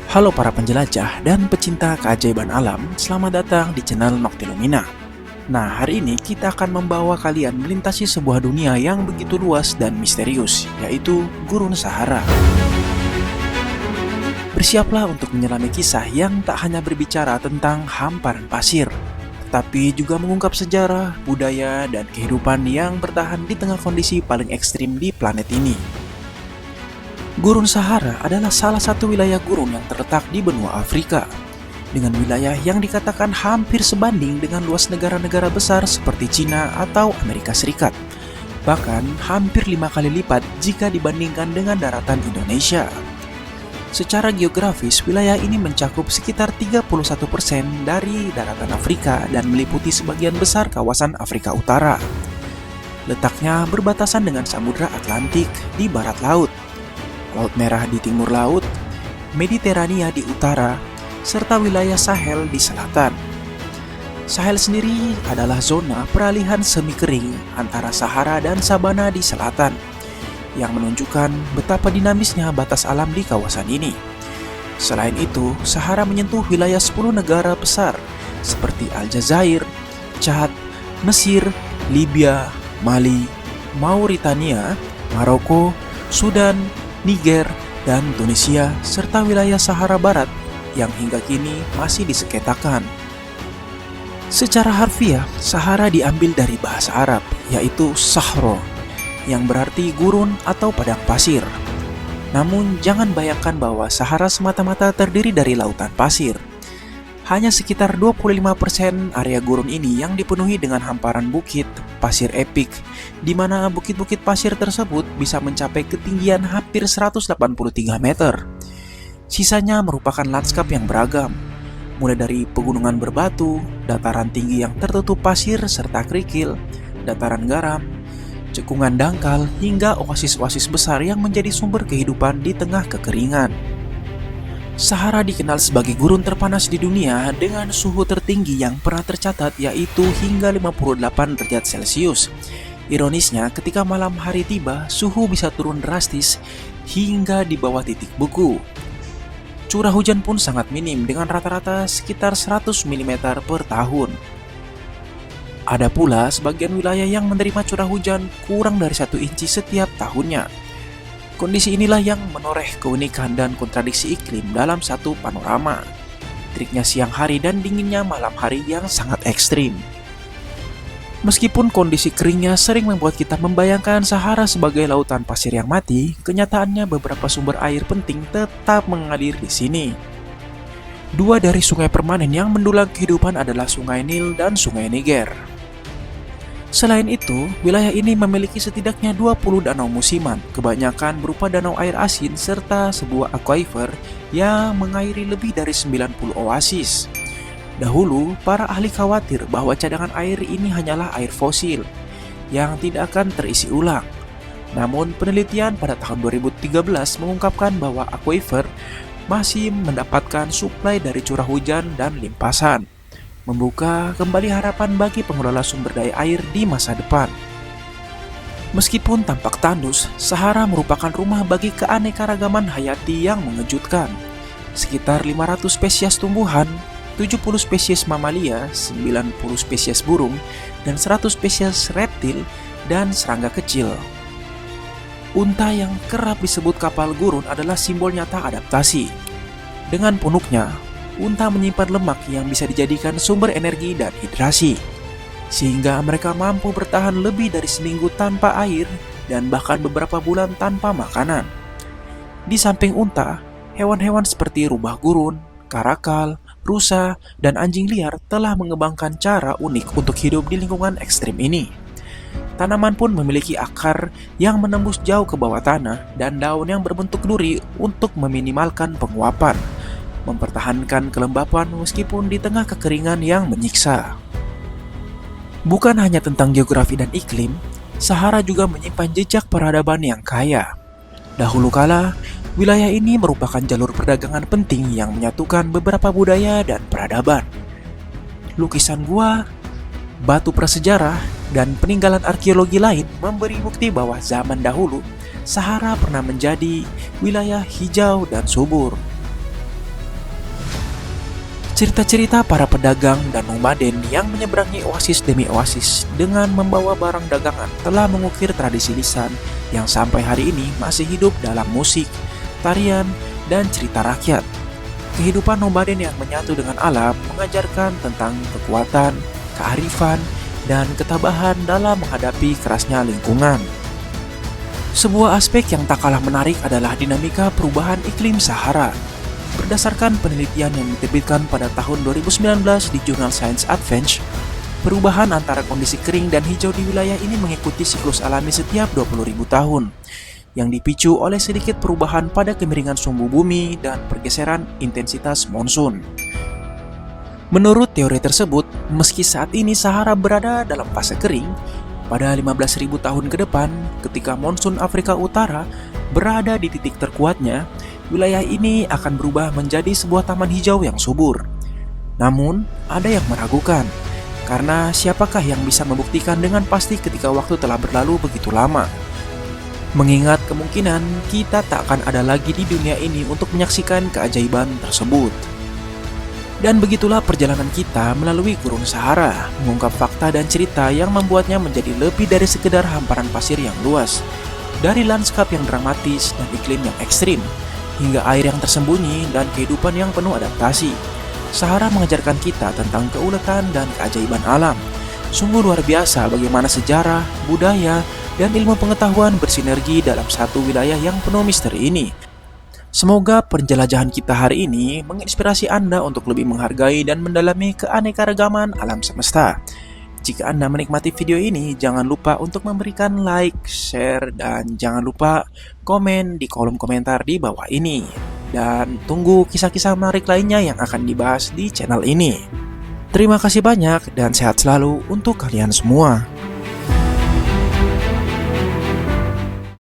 Halo para penjelajah dan pecinta keajaiban alam, selamat datang di channel Noctilumina. Nah, hari ini kita akan membawa kalian melintasi sebuah dunia yang begitu luas dan misterius, yaitu Gurun Sahara. Bersiaplah untuk menyelami kisah yang tak hanya berbicara tentang hamparan pasir, tetapi juga mengungkap sejarah, budaya, dan kehidupan yang bertahan di tengah kondisi paling ekstrim di planet ini. Gurun Sahara adalah salah satu wilayah gurun yang terletak di benua Afrika, dengan wilayah yang dikatakan hampir sebanding dengan luas negara-negara besar seperti Cina atau Amerika Serikat, bahkan hampir 5 kali lipat jika dibandingkan dengan daratan Indonesia. Secara geografis, wilayah ini mencakup sekitar 31% dari daratan Afrika dan meliputi sebagian besar kawasan Afrika Utara. Letaknya berbatasan dengan Samudra Atlantik di barat laut, Laut Merah di timur laut, Mediterania di utara, serta wilayah Sahel di selatan. Sahel sendiri adalah zona peralihan semi kering antara Sahara dan Sabana di selatan, yang menunjukkan betapa dinamisnya batas alam di kawasan ini. Selain itu, Sahara menyentuh wilayah 10 negara besar seperti Aljazair, Chad, Mesir, Libya, Mali, Mauritania, Maroko, Sudan, Niger, dan Tunisia, serta wilayah Sahara Barat yang hingga kini masih disengketakan. Secara harfiah, Sahara diambil dari bahasa Arab, yaitu Sahro, yang berarti gurun atau padang pasir. Namun, jangan bayangkan bahwa Sahara semata-mata terdiri dari lautan pasir. Hanya sekitar 25% area gurun ini yang dipenuhi dengan hamparan bukit, pasir epik, di mana bukit-bukit pasir tersebut bisa mencapai ketinggian hampir 183 meter. Sisanya merupakan lanskap yang beragam, mulai dari pegunungan berbatu, dataran tinggi yang tertutup pasir serta kerikil, dataran garam, cekungan dangkal, hingga oasis-oasis besar yang menjadi sumber kehidupan di tengah kekeringan. Sahara dikenal sebagai gurun terpanas di dunia dengan suhu tertinggi yang pernah tercatat, yaitu hingga 58 derajat Celcius. Ironisnya, ketika malam hari tiba, suhu bisa turun drastis hingga di bawah titik beku. Curah hujan pun sangat minim dengan rata-rata sekitar 100 mm per tahun. Ada pula sebagian wilayah yang menerima curah hujan kurang dari 1 inci setiap tahunnya. Kondisi inilah yang menoreh keunikan dan kontradiksi iklim dalam satu panorama. Teriknya siang hari dan dinginnya malam hari yang sangat ekstrim. Meskipun kondisi keringnya sering membuat kita membayangkan Sahara sebagai lautan pasir yang mati, kenyataannya beberapa sumber air penting tetap mengalir di sini. 2 dari sungai permanen yang mendulang kehidupan adalah Sungai Nil dan Sungai Niger. Selain itu, wilayah ini memiliki setidaknya 20 danau musiman, kebanyakan berupa danau air asin serta sebuah aquifer yang mengairi lebih dari 90 oasis. Dahulu, para ahli khawatir bahwa cadangan air ini hanyalah air fosil yang tidak akan terisi ulang. Namun, penelitian pada tahun 2013 mengungkapkan bahwa aquifer masih mendapatkan suplai dari curah hujan dan limpasan, membuka kembali harapan bagi pengelola sumber daya air di masa depan. Meskipun tampak tandus, Sahara merupakan rumah bagi keanekaragaman hayati yang mengejutkan. Sekitar 500 spesies tumbuhan, 70 spesies mamalia, 90 spesies burung, dan 100 spesies reptil dan serangga kecil. Unta yang kerap disebut kapal gurun adalah simbol nyata adaptasi. Dengan punuknya, unta menyimpan lemak yang bisa dijadikan sumber energi dan hidrasi, sehingga mereka mampu bertahan lebih dari seminggu tanpa air dan bahkan beberapa bulan tanpa makanan. Di samping unta, hewan-hewan seperti rubah gurun, karakal, rusa, dan anjing liar telah mengembangkan cara unik untuk hidup di lingkungan ekstrim ini. Tanaman pun memiliki akar yang menembus jauh ke bawah tanah dan daun yang berbentuk duri untuk meminimalkan penguapan, mempertahankan kelembapan meskipun di tengah kekeringan yang menyiksa. Bukan hanya tentang geografi dan iklim, Sahara juga menyimpan jejak peradaban yang kaya. Dahulu kala, wilayah ini merupakan jalur perdagangan penting yang menyatukan beberapa budaya dan peradaban. Lukisan gua, batu prasejarah, dan peninggalan arkeologi lain memberi bukti bahwa zaman dahulu Sahara pernah menjadi wilayah hijau dan subur. Cerita-cerita para pedagang dan nomaden yang menyeberangi oasis demi oasis dengan membawa barang dagangan telah mengukir tradisi lisan yang sampai hari ini masih hidup dalam musik, tarian, dan cerita rakyat. Kehidupan nomaden yang menyatu dengan alam mengajarkan tentang kekuatan, kearifan, dan ketabahan dalam menghadapi kerasnya lingkungan. Sebuah aspek yang tak kalah menarik adalah dinamika perubahan iklim Sahara. Berdasarkan penelitian yang diterbitkan pada tahun 2019 di jurnal Science Advance, perubahan antara kondisi kering dan hijau di wilayah ini mengikuti siklus alami setiap 20.000 tahun, yang dipicu oleh sedikit perubahan pada kemiringan sumbu bumi dan pergeseran intensitas monsun. Menurut teori tersebut, meski saat ini Sahara berada dalam fase kering, pada 15.000 tahun ke depan, ketika monsun Afrika Utara berada di titik terkuatnya, wilayah ini akan berubah menjadi sebuah taman hijau yang subur. Namun, ada yang meragukan, karena siapakah yang bisa membuktikan dengan pasti ketika waktu telah berlalu begitu lama? Mengingat kemungkinan kita tak akan ada lagi di dunia ini untuk menyaksikan keajaiban tersebut. Dan begitulah perjalanan kita melalui gurun Sahara, mengungkap fakta dan cerita yang membuatnya menjadi lebih dari sekedar hamparan pasir yang luas. Dari lanskap yang dramatis dan iklim yang ekstrim, hingga air yang tersembunyi dan kehidupan yang penuh adaptasi, Sahara mengajarkan kita tentang keuletan dan keajaiban alam. Sungguh luar biasa bagaimana sejarah, budaya, dan ilmu pengetahuan bersinergi dalam satu wilayah yang penuh misteri ini. Semoga penjelajahan kita hari ini menginspirasi Anda untuk lebih menghargai dan mendalami keanekaragaman alam semesta. Jika Anda menikmati video ini, jangan lupa untuk memberikan like, share, dan jangan lupa komen di kolom komentar di bawah ini. Dan tunggu kisah-kisah menarik lainnya yang akan dibahas di channel ini. Terima kasih banyak dan sehat selalu untuk kalian semua.